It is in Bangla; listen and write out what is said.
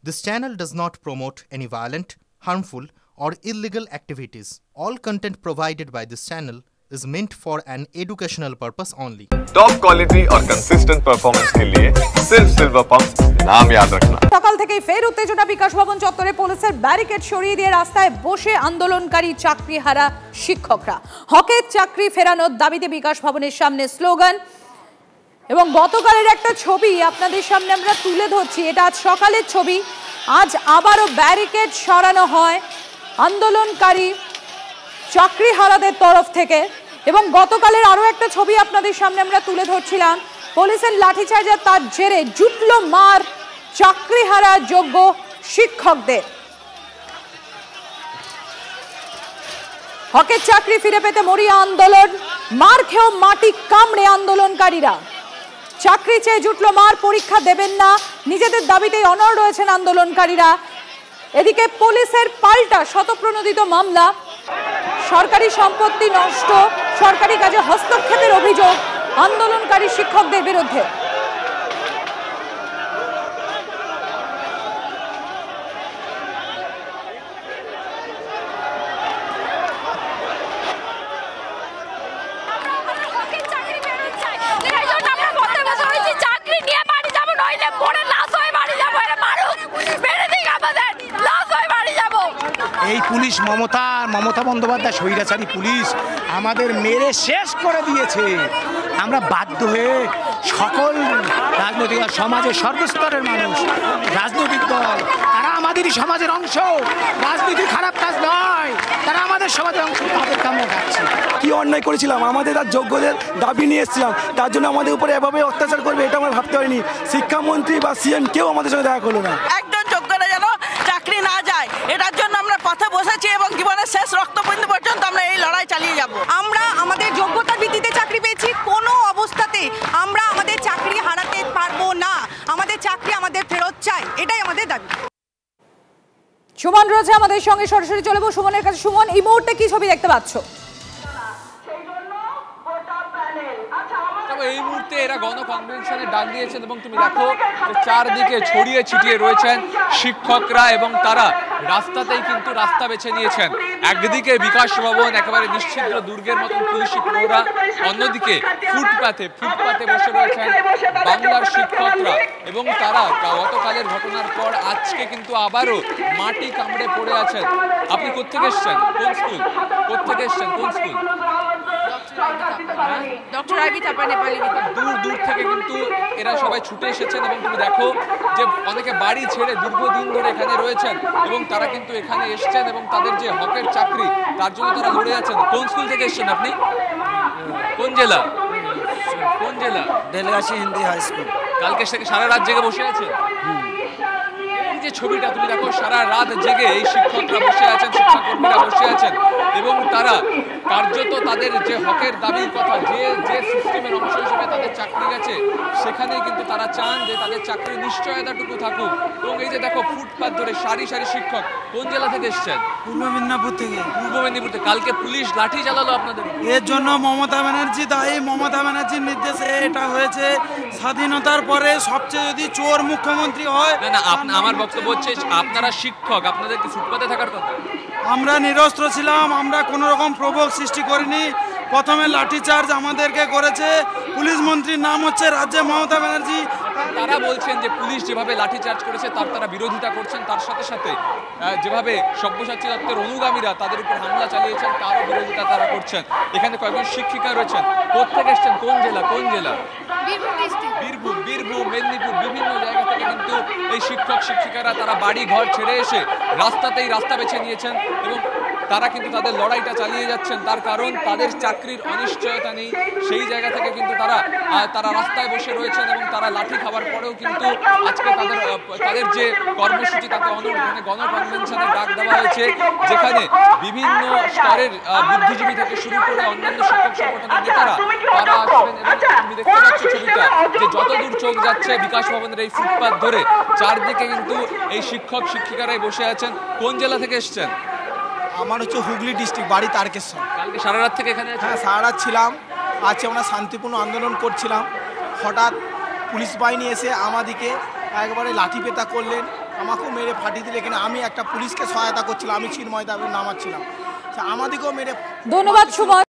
This channel does not promote any violent, harmful, or illegal activities. All content provided by this channel is meant for an educational purpose only. Top quality और कंसिस्टेंट परफॉर्मेंस के लिए सिर्फ सिल्वर पंप नाम याद रखना। সকাল থেকেই ফের উত্তেজনা বিকাশ ভবন চত্বরে পুলিশের ব্যারিকেড সরিয়ে দিয়ে রাস্তায় বসে আন্দোলনকারী চাকরিহারা শিক্ষকরা। হকের চাকরি ফেরানোর দাবিতে বিকাশ ভবনের সামনে স্লোগান এবং গতকালের একটা ছবি আপনাদের সামনে আমরা তুলে ধরছি। এটা আজ সকালের ছবি। আজ আবারও ব্যারিকেড সরানো হয় আন্দোলনকারী চাকরিহারাদের তরফ থেকে এবং গতকালের আরও একটা ছবি আপনাদের সামনে আমরা তুলে ধরছিলাম। পুলিশের লাঠিচার্জের তার জেরে জুটলো মার চাকরিহারা যোগ্য শিক্ষকদের। হকের চাকরি ফিরে পেতে মরিয়া আন্দোলন, মার খেয়েও মাটি কামড়ে আন্দোলনকারীরা। চাকরি চেয়ে জুটলো মার, পরীক্ষা দেবেন না, নিজেদের দাবিতেই অনড় রয়েছেন আন্দোলনকারীরা। এদিকে পুলিশের পাল্টা শতপ্রণোদিত মামলা, সরকারি সম্পত্তি নষ্ট, সরকারি কাজে হস্তক্ষেপের অভিযোগ আন্দোলনকারী শিক্ষকদের বিরুদ্ধে। এই পুলিশ মমতা বন্দ্যোপাধ্যায় স্বৈরাচারী পুলিশ আমাদের মেরে শেষ করে দিয়েছে। আমরা বাধ্য হয়ে সকল রাজনৈতিক সমাজের সর্বস্তরের মানুষ, রাজনৈতিক দল, তারা আমাদেরই সমাজের অংশ। রাজনীতি খারাপ কাজ নয়, তারা আমাদের সমাজের অংশ। তাদেরকে আমরা ডাকছি। কি অন্যায় করেছিলাম, আমাদের আর যোগ্যদের দাবি নিয়ে এসেছিলাম, তার জন্য আমাদের উপরে এভাবে অত্যাচার করবে এটা আমরা ভাবতে পারিনি। শিক্ষামন্ত্রী বা সিএম কেউ আমাদের সঙ্গে দেখা করলো না। একজন যোগ্যরা যেন চাকরি না যায়, এটার জন্য আমরা পথে বসেছি এবং জীবনের শেষ রক্তবিন্দু পর্যন্ত আমরা এই লড়াই চালিয়ে যাব। আমরা আমাদের যোগ্যতার ভিত্তিতে চাকরি পেয়েছি, কোনো অবস্থাতে আমরা আমাদের চাকরি হারাতে পারবো না। আমাদের চাকরি আমাদের ফেরত চাই, এটাই আমাদের দাবি। সুমন রয়েছে আমাদের সঙ্গে, সরাসরি চলে যাবো সুমনের কাছে। সুমন, এই মুহূর্তে কি ছবি দেখতে পাচ্ছ? এই মুহূর্তে এরা গণকনভেনশনের ডাক দিয়েছেন এবং তুমি দেখো চারদিকে ছড়িয়ে ছিটিয়ে রয়েছেন শিক্ষকরা এবং তারা রাস্তাতেই কিন্তু রাস্তা বেছে নিয়েছেন। একদিকে বিকাশ ভবন একেবারে নিশ্চিদ্র দুর্গের মতন পুলিশি প্রহরা, অন্যদিকে ফুটপাতে বসে রয়েছেন বাংলার শিক্ষকরা এবং তারা গতকালের ঘটনার পর আজকে কিন্তু আবারও মাটি কামড়ে পড়ে আছেন। আপনি কোত্থেকে এসছেন? কোন স্কুল? কোত্থেকে এসছেন? কোন স্কুল? দূর থেকে কিন্তু এরা সবাই ছুটে এসেছেন এবং তুমি দেখো যে অনেকে বাড়ি ছেড়ে দীর্ঘদিন ধরে এখানে রয়েছেন এবং তারা কিন্তু এখানে এসছেন এবং তাদের যে হকের চাকরি তার জন্য তারা লড়ে আছেন। কোন স্কুল থেকে এসছেন আপনি? কোন জেলা? কোন জেলা? Belgachhi Hindi high school. কালকে সারা রাত জেগে বসে আছে। যে ছবিটা তুমি দেখো, সারা রাত জেগে এই শিক্ষকরা বসে আছেন, শিক্ষাকর্মীরা বসে আছেন এবং তারা কার্যত তাদের যে হকের দাবির কথা, যে সিস্টেমের অংশ হিসেবে তাদের চাকরি গেছে সেখানেই কিন্তু তারা চান যে তাদের চাকরির নিশ্চয়তাটুকু থাকুক। এবং এই যে দেখো ফুটপাত ধরে সারি সারি শিক্ষক। কোন জেলা থেকে এসছেন? পূর্ব মেদিনীপুর থেকে। পূর্ব মেদিনীপুর থেকে। কালকে পুলিশ লাঠি চালালো আপনাদের, এর জন্য মমতা ব্যানার্জি দায়ী। মমতা ব্যানার্জির নির্দেশে এটা হয়েছে। স্বাধীনতার পরে সবচেয়ে যদি চোর মুখ্যমন্ত্রী হয় না আমার বক্তব্য হচ্ছে আপনারা শিক্ষক, আপনাদের কি ফুটপাতে থাকার কথা? আমরা নিরস্ত্র ছিলাম, আমরা কোনো রকম প্রভোগ সৃষ্টি করিনি। প্রথমে লাঠিচার্জ আমাদেরকে করেছে। পুলিশ মন্ত্রীর নাম হচ্ছে রাজ্যে মমতা ব্যানার্জি। তারা বলছেন যে পুলিশ যেভাবে লাঠিচার্জ করেছে তারা বিরোধিতা করছেন, তার সাথে সাথে যেভাবে সব্যসাচী দত্তের অনুগামীরা তাদের উপর হামলা চালিয়েছেন তারও বিরোধিতা তারা করছেন। এখানে কয়েকজন শিক্ষিকা রয়েছেন। কোথেকে এসছেন? কোন জেলা? কোন জেলা? বীরভূম, মেদিনীপুর, বিভিন্ন জায়গা থেকে কিন্তু এই শিক্ষিকারা তারা বাড়ি ঘর ছেড়ে এসে রাস্তাতেই রাস্তা বেছে নিয়েছেন এবং তারা কিন্তু তাদের লড়াইটা চালিয়ে যাচ্ছেন। তার কারণ তাদের চাকরির অনিশ্চয়তা নেই, সেই জায়গা থেকে কিন্তু তারা রাস্তায় বসে রয়েছেন এবং তারা লাঠি খাবার পরেও কিন্তু আজকে তাদের যে কর্মসূচি তাতে এখানে গণকনভেনশনের ডাক দেওয়া হয়েছে, যেখানে বিভিন্ন স্তরের বুদ্ধিজীবী থেকে শুরু করে অন্যান্য শিক্ষক সংগঠনের নেতারা তারা আসবেন। এবং তুমি দেখতে পাচ্ছ ছবিটা যে যতদূর চোখ যাচ্ছে বিকাশ ভবনের এই ফুটপাত ধরে চারদিকে কিন্তু এই শিক্ষিকারাই বসে আছেন। কোন জেলা থেকে এসছেন? আমার হচ্ছে হুগলি ডিস্ট্রিক্ট, বাড়ি তারকেশ্বর। কালকে সারা রাত থেকে এখানে? হ্যাঁ, সারা রাত ছিলাম। আজকে আমরা শান্তিপূর্ণ আন্দোলন করছিলাম, হঠাৎ পুলিশ বাহিনী এসে আমাদেরকে একবারে লাঠি পেটা করলেন। আমাকেও মেরে ফাটিয়ে দিলে। এখানে আমি একটা পুলিশকে সহায়তা করছিলাম, আমি চিন্ময় দাবে নামাচ্ছিলাম, আমাদেরকেও মেরে। ধন্যবাদ সুমন।